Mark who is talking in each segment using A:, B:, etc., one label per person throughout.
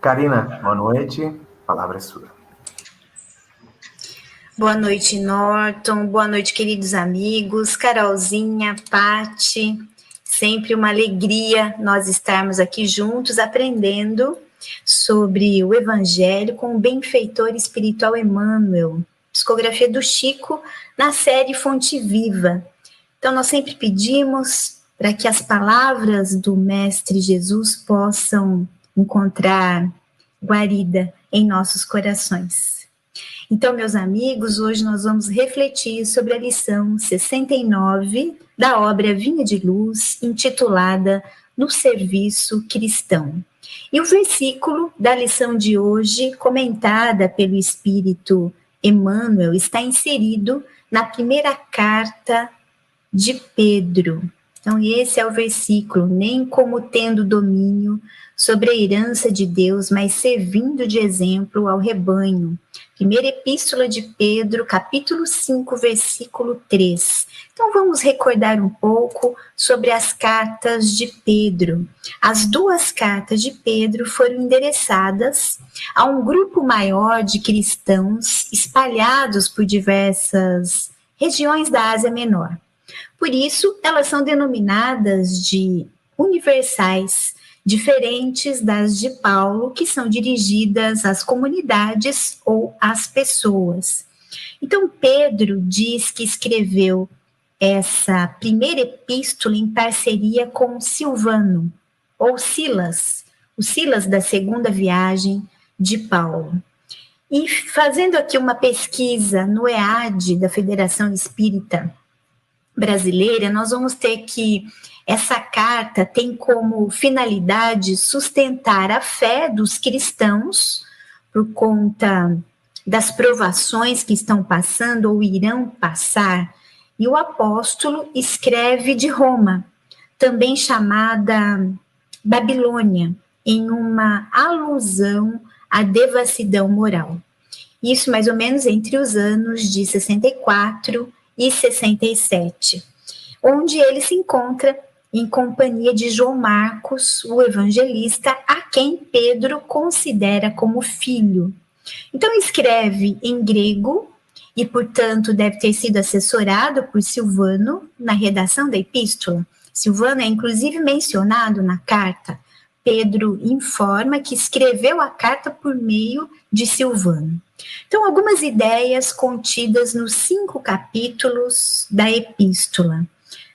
A: Karina, boa noite, a palavra é sua.
B: Boa noite, Norton, boa noite, queridos amigos, Carolzinha, Pati, sempre uma alegria nós estarmos aqui juntos aprendendo sobre o Evangelho com o benfeitor espiritual Emmanuel, psicografia do Chico, na série Fonte Viva. Então, nós sempre pedimos para que as palavras do Mestre Jesus possam encontrar guarida em nossos corações. Então, meus amigos, hoje nós vamos refletir sobre a lição 69 da obra Vinha de Luz, intitulada No Serviço Cristão. E o versículo da lição de hoje, comentada pelo Espírito Emmanuel, está inserido na primeira carta de Pedro. Então, esse é o versículo: nem como tendo domínio sobre a herança de Deus, mas servindo de exemplo ao rebanho. Primeira Epístola de Pedro, capítulo 5, versículo 3. Então, vamos recordar um pouco sobre as cartas de Pedro. As duas cartas de Pedro foram endereçadas a um grupo maior de cristãos espalhados por diversas regiões da Ásia Menor. Por isso, elas são denominadas de universais, diferentes das de Paulo, que são dirigidas às comunidades ou às pessoas. Então, Pedro diz que escreveu essa primeira epístola em parceria com Silvano, ou Silas, o Silas da segunda viagem de Paulo. E fazendo aqui uma pesquisa no EAD da Federação Espírita Brasileira, nós vamos ter que essa carta tem como finalidade sustentar a fé dos cristãos por conta das provações que estão passando ou irão passar. E o apóstolo escreve de Roma, também chamada Babilônia, em uma alusão à devassidão moral. Isso mais ou menos entre os anos de 64 e 67, onde ele se encontra em companhia de João Marcos, o evangelista, a quem Pedro considera como filho. Então escreve em grego e, portanto, deve ter sido assessorado por Silvano na redação da epístola. Silvano é inclusive mencionado na carta. Pedro informa que escreveu a carta por meio de Silvano. Então, algumas ideias contidas nos 5 capítulos da epístola.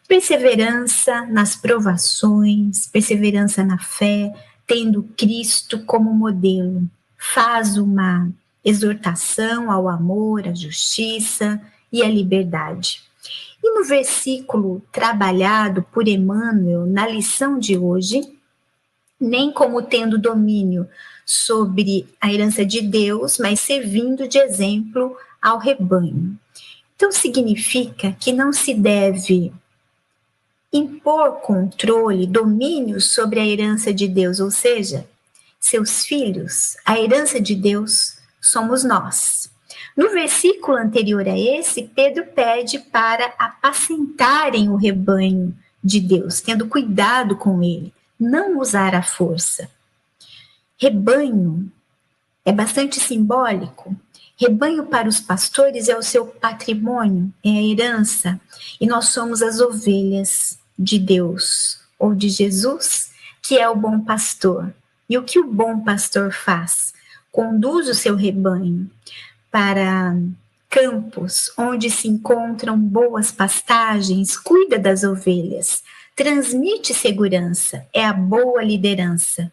B: Perseverança nas provações, perseverança na fé, tendo Cristo como modelo. Faz uma exortação ao amor, à justiça e à liberdade. E no versículo trabalhado por Emmanuel na lição de hoje, nem como tendo domínio sobre a herança de Deus, mas servindo de exemplo ao rebanho. Então, significa que não se deve impor controle, domínio sobre a herança de Deus, ou seja, seus filhos. A herança de Deus somos nós. No versículo anterior a esse, Pedro pede para apacentarem o rebanho de Deus, tendo cuidado com ele, não usar a força. Rebanho é bastante simbólico. Rebanho para os pastores é o seu patrimônio, é a herança, e nós somos as ovelhas de Deus, ou de Jesus, que é o bom pastor. E o que o bom pastor faz? Conduz o seu rebanho para campos onde se encontram boas pastagens, cuida das ovelhas, transmite segurança, é a boa liderança.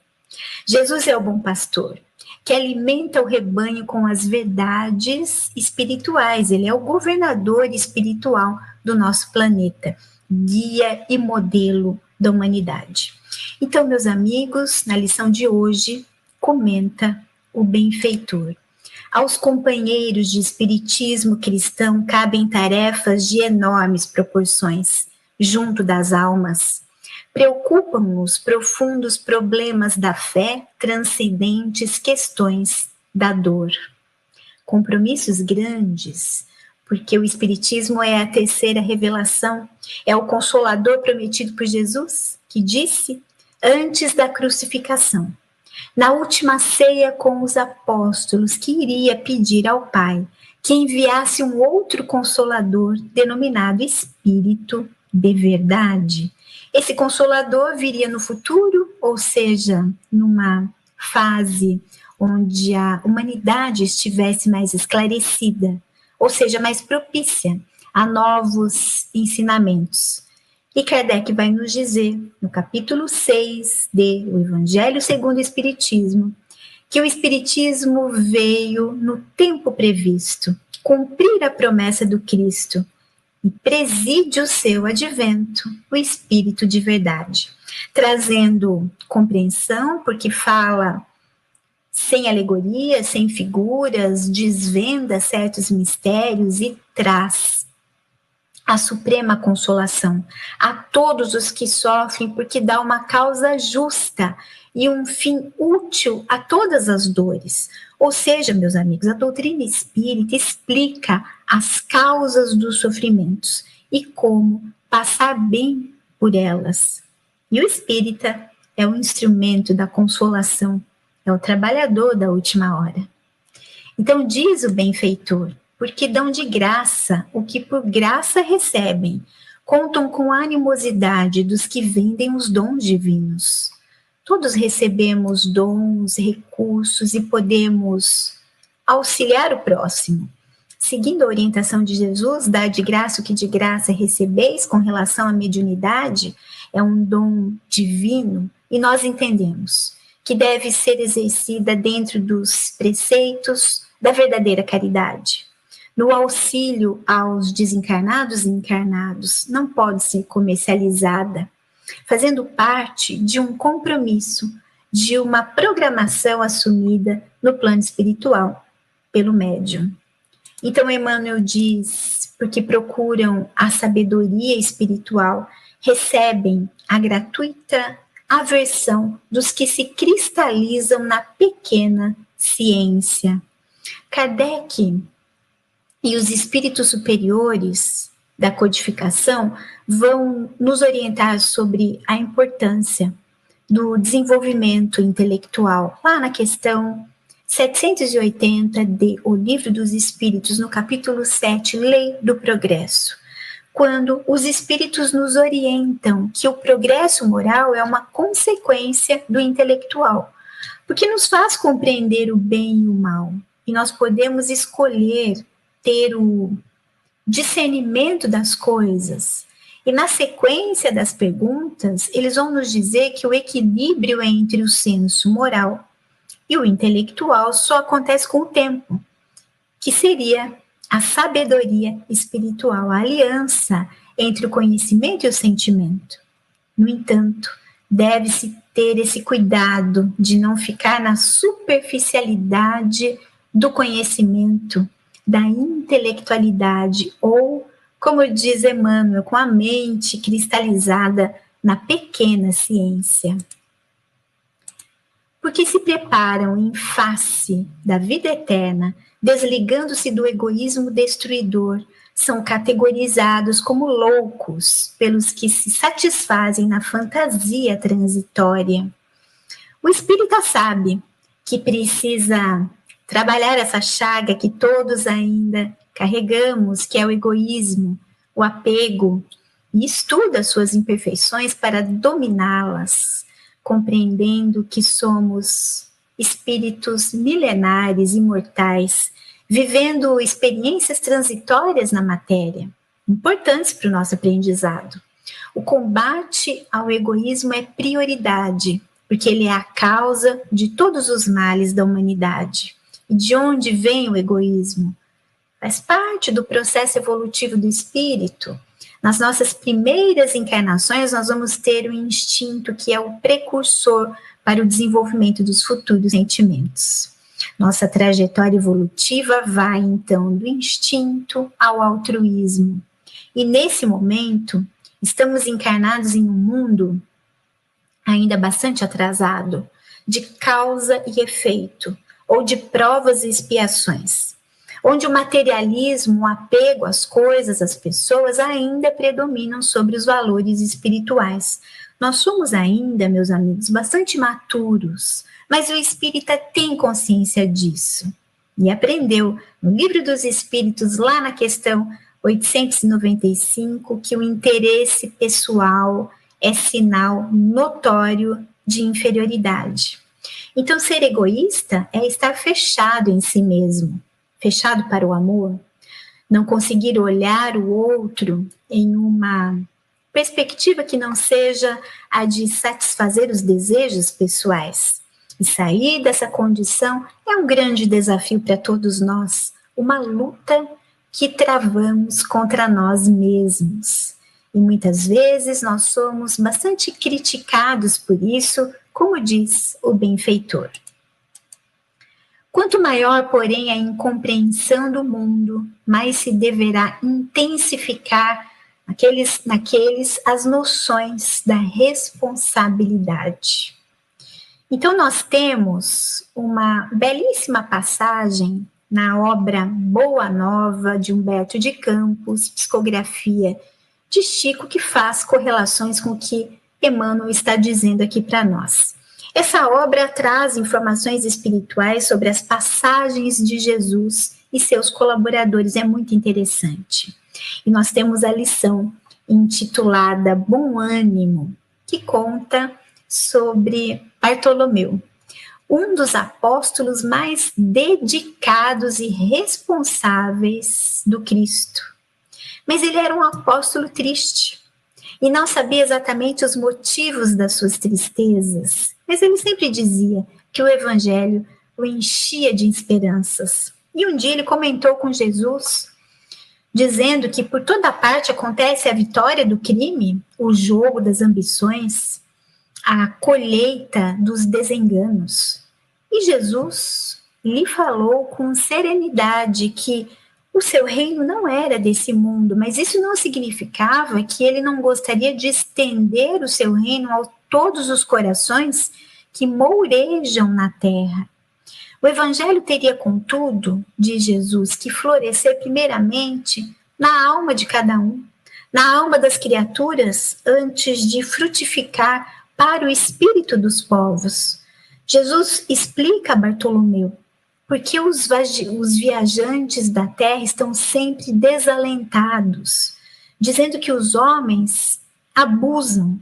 B: Jesus é o bom pastor, que alimenta o rebanho com as verdades espirituais. Ele é o governador espiritual do nosso planeta, guia e modelo da humanidade. Então, meus amigos, na lição de hoje, comenta o benfeitor. Aos companheiros de espiritismo cristão cabem tarefas de enormes proporções, junto das almas. Preocupam-nos profundos problemas da fé, transcendentes questões da dor. Compromissos grandes, porque o Espiritismo é a terceira revelação, é o Consolador prometido por Jesus, que disse antes da crucificação: na última ceia com os apóstolos, que iria pedir ao Pai que enviasse um outro Consolador, denominado Espírito de Verdade. Esse Consolador viria no futuro, ou seja, numa fase onde a humanidade estivesse mais esclarecida, ou seja, mais propícia a novos ensinamentos. E Kardec vai nos dizer, no capítulo 6 de O Evangelho segundo o Espiritismo, que o Espiritismo veio no tempo previsto, cumprir a promessa do Cristo, e preside o seu advento, o Espírito de Verdade, trazendo compreensão, porque fala sem alegorias, sem figuras, desvenda certos mistérios e traz a suprema consolação a todos os que sofrem, porque dá uma causa justa e um fim útil a todas as dores. Ou seja, meus amigos, a doutrina espírita explica as causas dos sofrimentos e como passar bem por elas. E o espírita é o instrumento da consolação, é o trabalhador da última hora. Então diz o benfeitor, porque dão de graça o que por graça recebem, contam com a animosidade dos que vendem os dons divinos. Todos recebemos dons, recursos e podemos auxiliar o próximo. Seguindo a orientação de Jesus, dar de graça o que de graça recebeis com relação à mediunidade, é um dom divino e nós entendemos que deve ser exercida dentro dos preceitos da verdadeira caridade. No auxílio aos desencarnados e encarnados, não pode ser comercializada, fazendo parte de um compromisso, de uma programação assumida no plano espiritual pelo médium. Então Emmanuel diz, porque procuram a sabedoria espiritual, recebem a gratuita aversão dos que se cristalizam na pequena ciência. Kardec e os espíritos superiores da codificação vão nos orientar sobre a importância do desenvolvimento intelectual, lá na questão 780 de O Livro dos Espíritos, no capítulo 7, Lei do Progresso, quando os espíritos nos orientam que o progresso moral é uma consequência do intelectual, porque nos faz compreender o bem e o mal, e nós podemos escolher ter o discernimento das coisas. E na sequência das perguntas, eles vão nos dizer que o equilíbrio entre o senso moral e o intelectual só acontece com o tempo, que seria a sabedoria espiritual, a aliança entre o conhecimento e o sentimento. No entanto, deve-se ter esse cuidado de não ficar na superficialidade do conhecimento, da intelectualidade, ou, como diz Emmanuel, com a mente cristalizada na pequena ciência. Porque se preparam em face da vida eterna, desligando-se do egoísmo destruidor, são categorizados como loucos pelos que se satisfazem na fantasia transitória. O espírita sabe que precisa trabalhar essa chaga que todos ainda carregamos, que é o egoísmo, o apego, e estuda suas imperfeições para dominá-las, compreendendo que somos espíritos milenares, imortais, vivendo experiências transitórias na matéria, importantes para o nosso aprendizado. O combate ao egoísmo é prioridade, porque ele é a causa de todos os males da humanidade. E de onde vem o egoísmo? Faz parte do processo evolutivo do espírito. Nas nossas primeiras encarnações, nós vamos ter o instinto que é o precursor para o desenvolvimento dos futuros sentimentos. Nossa trajetória evolutiva vai, então, do instinto ao altruísmo. E, nesse momento, estamos encarnados em um mundo ainda bastante atrasado, de causa e efeito, ou de provas e expiações, onde o materialismo, o apego às coisas, às pessoas, ainda predominam sobre os valores espirituais, Nós somos ainda, meus amigos, bastante maturos, mas o espírita tem consciência disso e aprendeu no Livro dos Espíritos, lá na questão 895, que o interesse pessoal é sinal notório de inferioridade. Então, ser egoísta é estar fechado em si mesmo, fechado para o amor, não conseguir olhar o outro em uma perspectiva que não seja a de satisfazer os desejos pessoais. E sair dessa condição é um grande desafio para todos nós, uma luta que travamos contra nós mesmos. E muitas vezes nós somos bastante criticados por isso, como diz o benfeitor. Quanto maior, porém, a incompreensão do mundo, mais se deverá intensificar naqueles as noções da responsabilidade. Então, nós temos uma belíssima passagem na obra Boa Nova, de Humberto de Campos, psicografia de Chico, que faz correlações com o que Emmanuel está dizendo aqui para nós. Essa obra traz informações espirituais sobre as passagens de Jesus e seus colaboradores, é muito interessante. E nós temos a lição intitulada Bom Ânimo, que conta sobre Bartolomeu, um dos apóstolos mais dedicados e responsáveis do Cristo. Mas ele era um apóstolo triste e não sabia exatamente os motivos das suas tristezas, mas ele sempre dizia que o evangelho o enchia de esperanças. E um dia ele comentou com Jesus, dizendo que por toda parte acontece a vitória do crime, o jogo das ambições, a colheita dos desenganos. E Jesus lhe falou com serenidade que o seu reino não era desse mundo, mas isso não significava que ele não gostaria de estender o seu reino a todos os corações que mourejam na terra. O evangelho teria, contudo, diz Jesus, que florescer primeiramente na alma de cada um, na alma das criaturas, antes de frutificar para o espírito dos povos. Jesus explica a Bartolomeu porque os viajantes da terra estão sempre desalentados, dizendo que os homens abusam,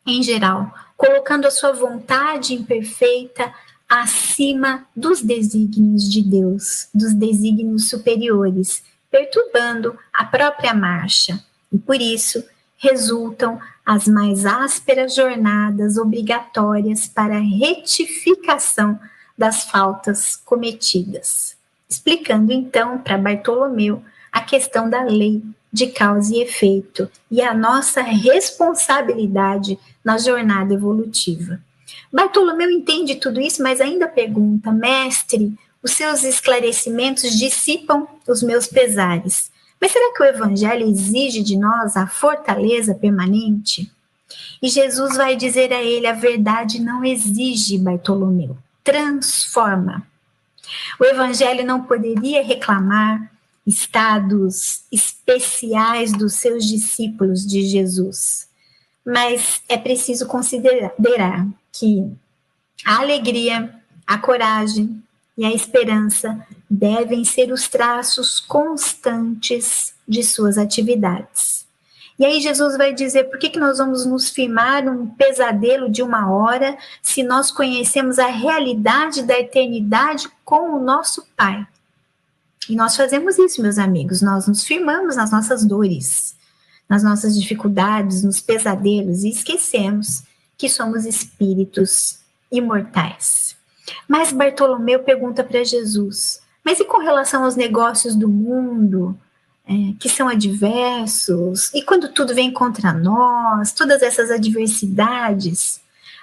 B: em geral, colocando a sua vontade imperfeita acima dos desígnios de Deus, dos desígnios superiores, perturbando a própria marcha. E por isso resultam as mais ásperas jornadas obrigatórias para a retificação das faltas cometidas. Explicando então para Bartolomeu a questão da lei de causa e efeito e a nossa responsabilidade na jornada evolutiva. Bartolomeu entende tudo isso, mas ainda pergunta: mestre, os seus esclarecimentos dissipam os meus pesares. Mas será que o evangelho exige de nós a fortaleza permanente? E Jesus vai dizer a ele: a verdade não exige, Bartolomeu, transforma. O evangelho não poderia reclamar estados especiais dos seus discípulos de Jesus, mas é preciso considerar que a alegria, a coragem e a esperança devem ser os traços constantes de suas atividades. E aí Jesus vai dizer: por que nós vamos nos firmar num pesadelo de uma hora se nós conhecemos a realidade da eternidade com o nosso Pai? E nós fazemos isso, meus amigos, nós nos firmamos nas nossas dores, nas nossas dificuldades, nos pesadelos e esquecemos que somos espíritos imortais. Mas Bartolomeu pergunta para Jesus: mas e com relação aos negócios do mundo, que são adversos, e quando tudo vem contra nós, todas essas adversidades?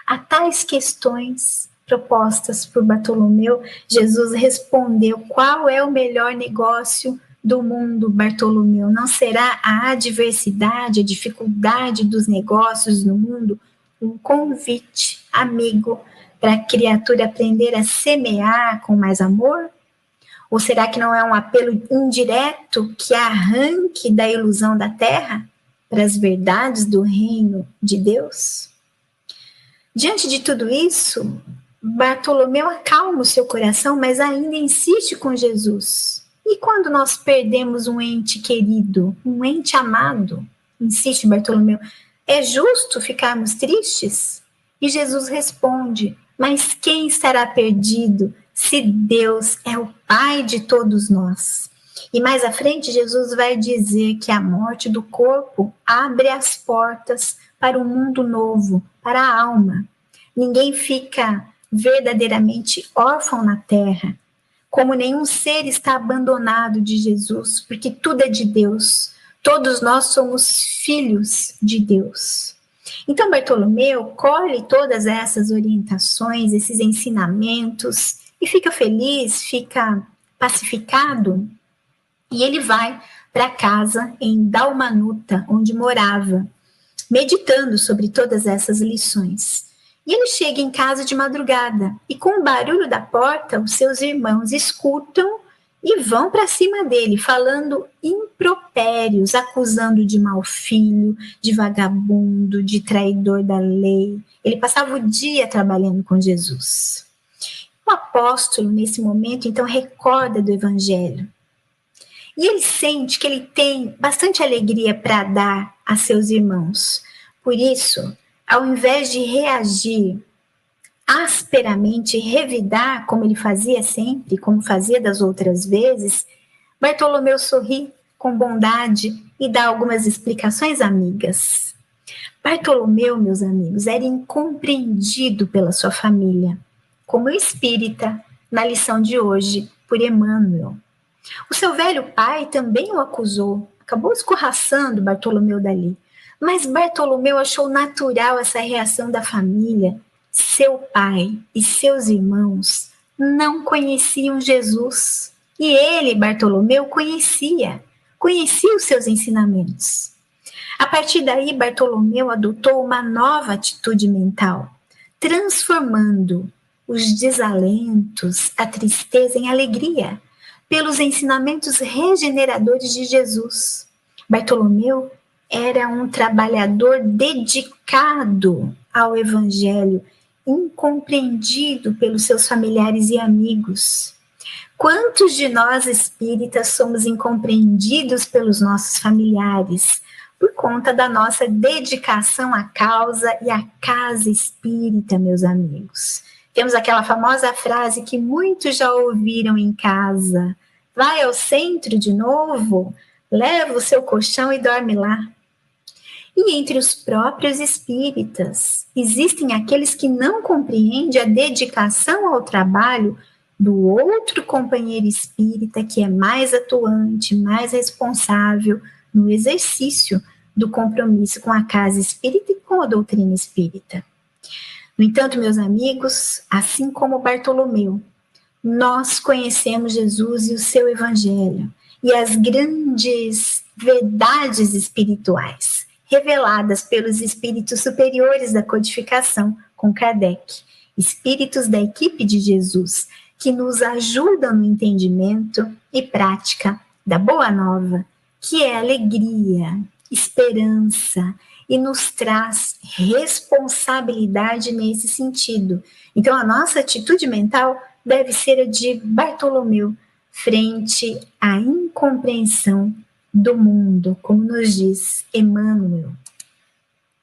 B: A tais questões propostas por Bartolomeu, Jesus respondeu: qual é o melhor negócio do mundo, Bartolomeu? Não será a adversidade, a dificuldade dos negócios no mundo um convite amigo para a criatura aprender a semear com mais amor? Ou será que não é um apelo indireto que arranque da ilusão da terra? para as verdades do reino de Deus? Diante de tudo isso, Bartolomeu acalma o seu coração, mas ainda insiste com Jesus. E quando nós perdemos um ente querido, um ente amado, insiste Bartolomeu, é justo ficarmos tristes? E Jesus responde, mas quem estará perdido se Deus é o Pai de todos nós? E mais à frente, Jesus vai dizer que a morte do corpo abre as portas para um mundo novo, para a alma. Ninguém fica verdadeiramente órfão na terra, como nenhum ser está abandonado de Jesus, porque tudo é de Deus. Todos nós somos filhos de Deus. Então, Bartolomeu colhe todas essas orientações, esses ensinamentos, e fica feliz, fica pacificado, e ele vai para casa em Dalmanuta, onde morava, meditando sobre todas essas lições. E ele chega em casa de madrugada, e com o barulho da porta, os seus irmãos escutam e vão para cima dele, falando impropérios, acusando de mau filho, de vagabundo, de traidor da lei. Ele passava o dia trabalhando com Jesus. O apóstolo, nesse momento, então, recorda do evangelho. E ele sente que ele tem bastante alegria para dar a seus irmãos. Por isso, ao invés de reagir asperamente, revidar, como ele fazia sempre, como fazia das outras vezes, Bartolomeu sorri com bondade e dá algumas explicações amigas. Bartolomeu, meus amigos, era incompreendido pela sua família, como espírita, na lição de hoje, por Emmanuel. O seu velho pai também o acusou, acabou escorraçando Bartolomeu dali. Mas Bartolomeu achou natural essa reação da família. Seu pai e seus irmãos não conheciam Jesus. E ele, Bartolomeu, conhecia os seus ensinamentos. A partir daí, Bartolomeu adotou uma nova atitude mental, transformando os desalentos, a tristeza em alegria, pelos ensinamentos regeneradores de Jesus. Bartolomeu era um trabalhador dedicado ao evangelho, incompreendido pelos seus familiares e amigos. Quantos de nós espíritas somos incompreendidos pelos nossos familiares por conta da nossa dedicação à causa e à casa espírita, meus amigos? Temos aquela famosa frase que muitos já ouviram em casa: vai ao centro de novo, leva o seu colchão e dorme lá. E entre os próprios espíritas, existem aqueles que não compreendem a dedicação ao trabalho do outro companheiro espírita que é mais atuante, mais responsável no exercício do compromisso com a casa espírita e com a doutrina espírita. No entanto, meus amigos, assim como Bartolomeu, nós conhecemos Jesus e o seu evangelho e as grandes verdades espirituais reveladas pelos espíritos superiores da codificação com Kardec, espíritos da equipe de Jesus, que nos ajudam no entendimento e prática da Boa Nova, que é alegria, esperança e nos traz responsabilidade nesse sentido. Então, a nossa atitude mental deve ser a de Bartolomeu frente à incompreensão do mundo, como nos diz Emmanuel.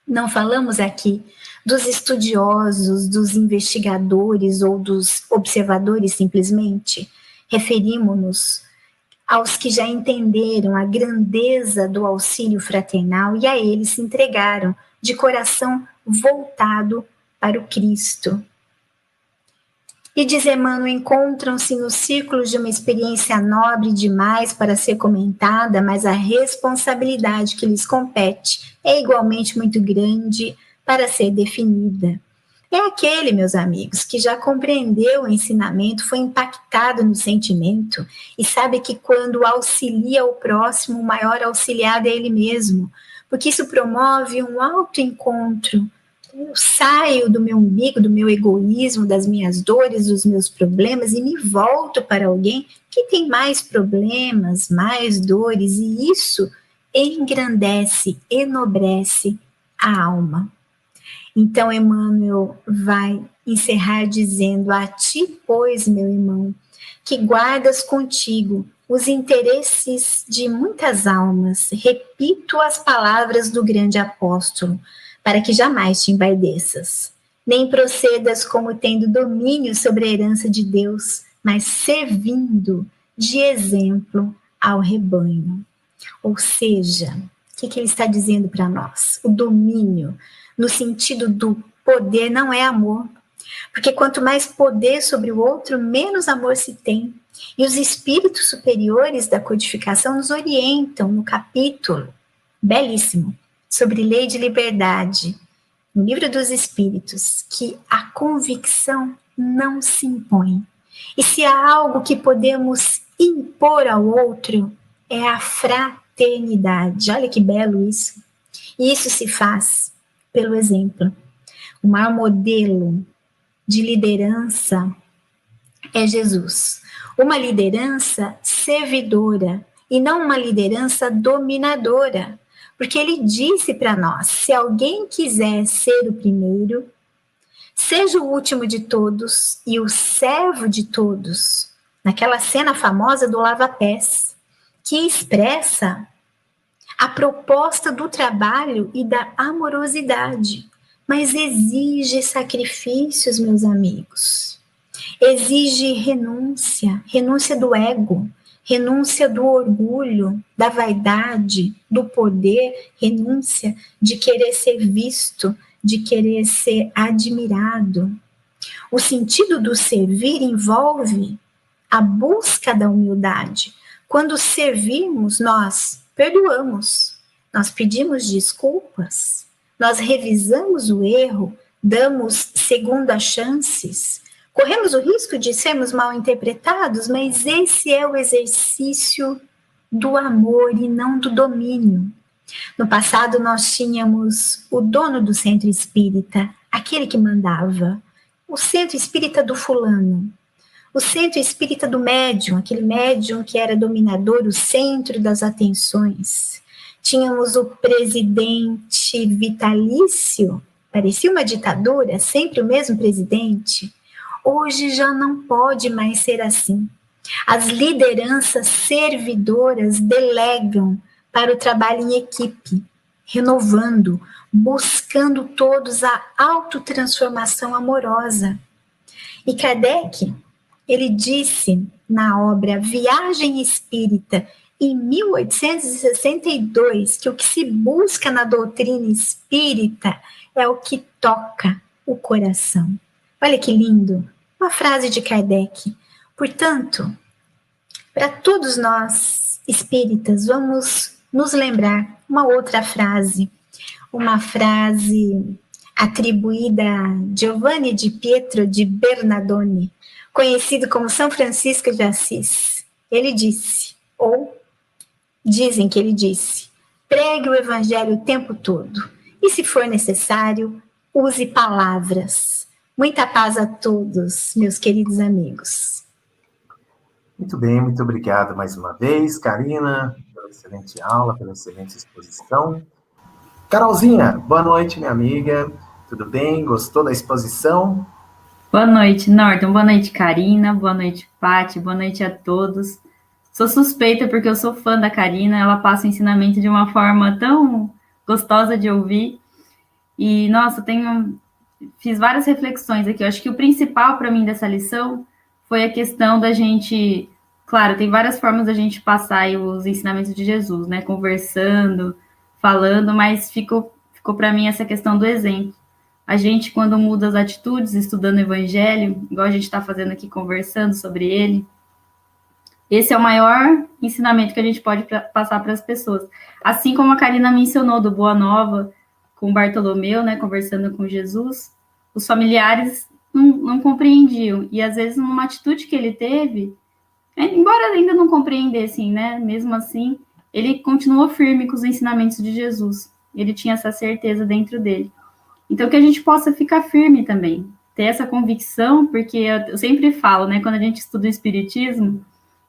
B: Não falamos aqui dos estudiosos, dos investigadores ou dos observadores simplesmente. Referimos-nos aos que já entenderam a grandeza do auxílio fraternal e a eles se entregaram de coração voltado para o Cristo. E diz Emmanuel, encontram-se nos círculos de uma experiência nobre demais para ser comentada, mas a responsabilidade que lhes compete é igualmente muito grande para ser definida. É aquele, meus amigos, que já compreendeu o ensinamento, foi impactado no sentimento e sabe que quando auxilia o próximo, o maior auxiliado é ele mesmo, porque isso promove um autoencontro. Eu saio do meu umbigo, do meu egoísmo, das minhas dores, dos meus problemas e me volto para alguém que tem mais problemas, mais dores, e isso engrandece, enobrece a alma. Então, Emmanuel vai encerrar dizendo: a ti, pois, meu irmão, que guardas contigo os interesses de muitas almas, repito as palavras do grande apóstolo, para que jamais te envaideças, nem procedas como tendo domínio sobre a herança de Deus, mas servindo de exemplo ao rebanho. Ou seja, o que ele está dizendo para nós? O domínio, no sentido do poder, não é amor. Porque quanto mais poder sobre o outro, menos amor se tem. E os espíritos superiores da codificação nos orientam no capítulo belíssimo sobre lei de liberdade, no Livro dos Espíritos, que a convicção não se impõe. E se há algo que podemos impor ao outro, é a fraternidade. Olha que belo isso. E isso se faz pelo exemplo. O maior modelo de liderança é Jesus. Uma liderança servidora e não uma liderança dominadora. Porque ele disse para nós: se alguém quiser ser o primeiro, seja o último de todos e o servo de todos. Naquela cena famosa do lava-pés, que expressa a proposta do trabalho e da amorosidade, mas exige sacrifícios, meus amigos. Exige renúncia, renúncia do ego, renúncia do orgulho, da vaidade, do poder, renúncia de querer ser visto, de querer ser admirado. O sentido do servir envolve a busca da humildade. Quando servimos, nós perdoamos, nós pedimos desculpas, nós revisamos o erro, damos segundas chances, corremos o risco de sermos mal interpretados, mas esse é o exercício do amor e não do domínio. No passado, nós tínhamos o dono do centro espírita, aquele que mandava, o centro espírita do fulano, o centro espírita do médium, aquele médium que era dominador, o centro das atenções. Tínhamos o presidente vitalício, parecia uma ditadura, sempre o mesmo presidente. Hoje já não pode mais ser assim. As lideranças servidoras delegam para o trabalho em equipe, renovando, buscando todos a autotransformação amorosa. E Kardec, ele disse na obra Viagem Espírita, em 1862, que o que se busca na doutrina espírita é o que toca o coração. Olha que lindo, uma frase de Kardec. Portanto, para todos nós espíritas, vamos nos lembrar uma outra frase, uma frase atribuída a Giovanni di Pietro di Bernardone, conhecido como São Francisco de Assis. Ele disse, ou dizem que ele disse: pregue o evangelho o tempo todo, e se for necessário, use palavras. Muita paz a todos, meus queridos amigos.
A: Muito bem, muito obrigado mais uma vez, Karina, pela excelente aula, pela excelente exposição. Carolzinha, boa noite, minha amiga. Tudo bem? Gostou da exposição?
C: Boa noite, Norton. Boa noite, Karina. Boa noite, Paty. Boa noite a todos. Sou suspeita porque eu sou fã da Karina. Ela passa o ensinamento de uma forma tão gostosa de ouvir. E, nossa, fiz várias reflexões aqui. Eu acho que o principal para mim dessa lição foi a questão da gente... Claro, tem várias formas da gente passar aí os ensinamentos de Jesus, né? Conversando, falando, mas ficou para mim essa questão do exemplo. A gente, quando muda as atitudes, estudando o Evangelho, igual a gente está fazendo aqui, conversando sobre ele, esse é o maior ensinamento que a gente pode passar para as pessoas. Assim como a Karina mencionou do Boa Nova, com Bartolomeu, né, conversando com Jesus, os familiares não compreendiam. E, às vezes, numa atitude que ele teve, embora ainda não compreendessem, né, mesmo assim, ele continuou firme com os ensinamentos de Jesus. Ele tinha essa certeza dentro dele. Então, que a gente possa ficar firme também, ter essa convicção, porque eu sempre falo, né, quando a gente estuda o Espiritismo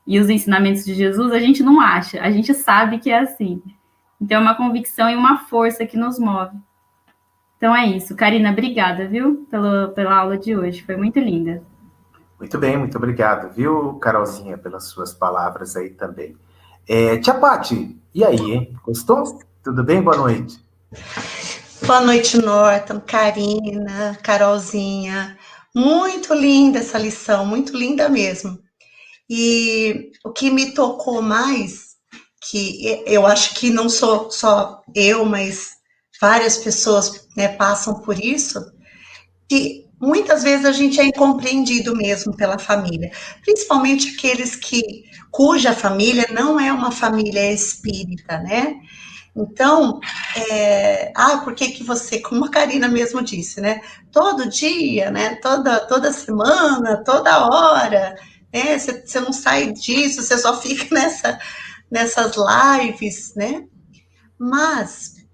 C: e os ensinamentos de Jesus, a gente não acha, a gente sabe que é assim. Então, é uma convicção e uma força que nos move. Então, é isso. Karina, obrigada, viu, pela aula de hoje. Foi muito linda.
A: Muito bem, muito obrigado, viu, Carolzinha, pelas suas palavras aí também. Tia Pati, e aí, hein? Gostou? Tudo bem? Boa noite.
D: Boa noite, Norton, Karina, Carolzinha. Muito linda essa lição, muito linda mesmo. E o que me tocou mais, que eu acho que não sou só eu, mas várias pessoas, né, passam por isso, que muitas vezes a gente é incompreendido mesmo pela família, principalmente aqueles cuja família não é uma família espírita, né? Então, por que você, como a Karina mesmo disse, né? Todo dia, né? Toda semana, toda hora, né? Você não sai disso, você só fica nessas lives, né? Mas,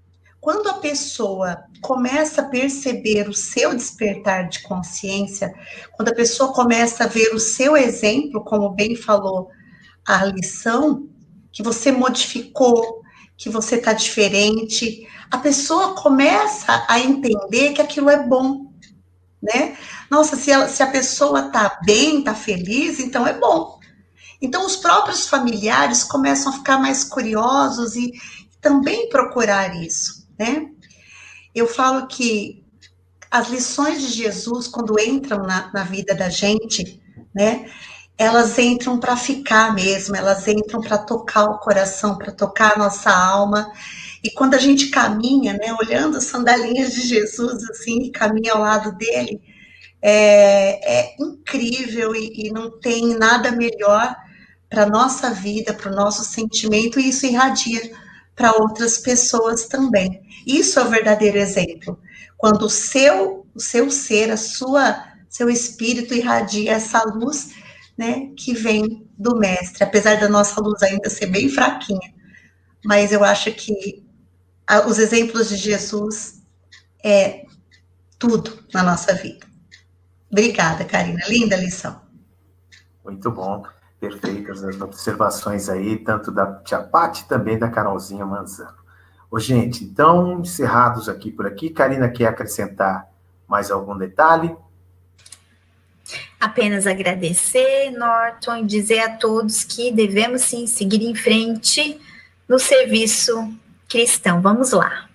D: quando a pessoa começa a perceber o seu despertar de consciência, quando a pessoa começa a ver o seu exemplo, como bem falou a lição, que você modificou, que você está diferente, a pessoa começa a entender que aquilo é bom, né? Nossa, se a pessoa está bem, está feliz, então é bom. Então, os próprios familiares começam a ficar mais curiosos e também procurar isso, né? Eu falo que as lições de Jesus, quando entram na vida da gente, né? Elas entram para ficar mesmo, elas entram para tocar o coração, para tocar a nossa alma. E quando a gente caminha, né, olhando as sandalinhas de Jesus, assim, e caminha ao lado dele, é incrível e não tem nada melhor para a nossa vida, para o nosso sentimento, e isso irradia para outras pessoas também. Isso é o verdadeiro exemplo. Quando o seu ser, seu espírito irradia essa luz, né, que vem do mestre, apesar da nossa luz ainda ser bem fraquinha, mas eu acho que os exemplos de Jesus é tudo na nossa vida. Obrigada, Karina, linda lição.
A: Muito bom, perfeitas as observações aí, tanto da Tia Pati também da Carolzinha Manzano. Ô, gente, então, encerrados aqui por aqui, Karina quer acrescentar mais algum detalhe?
B: Apenas agradecer, Norton, e dizer a todos que devemos sim seguir em frente no serviço cristão. Vamos lá.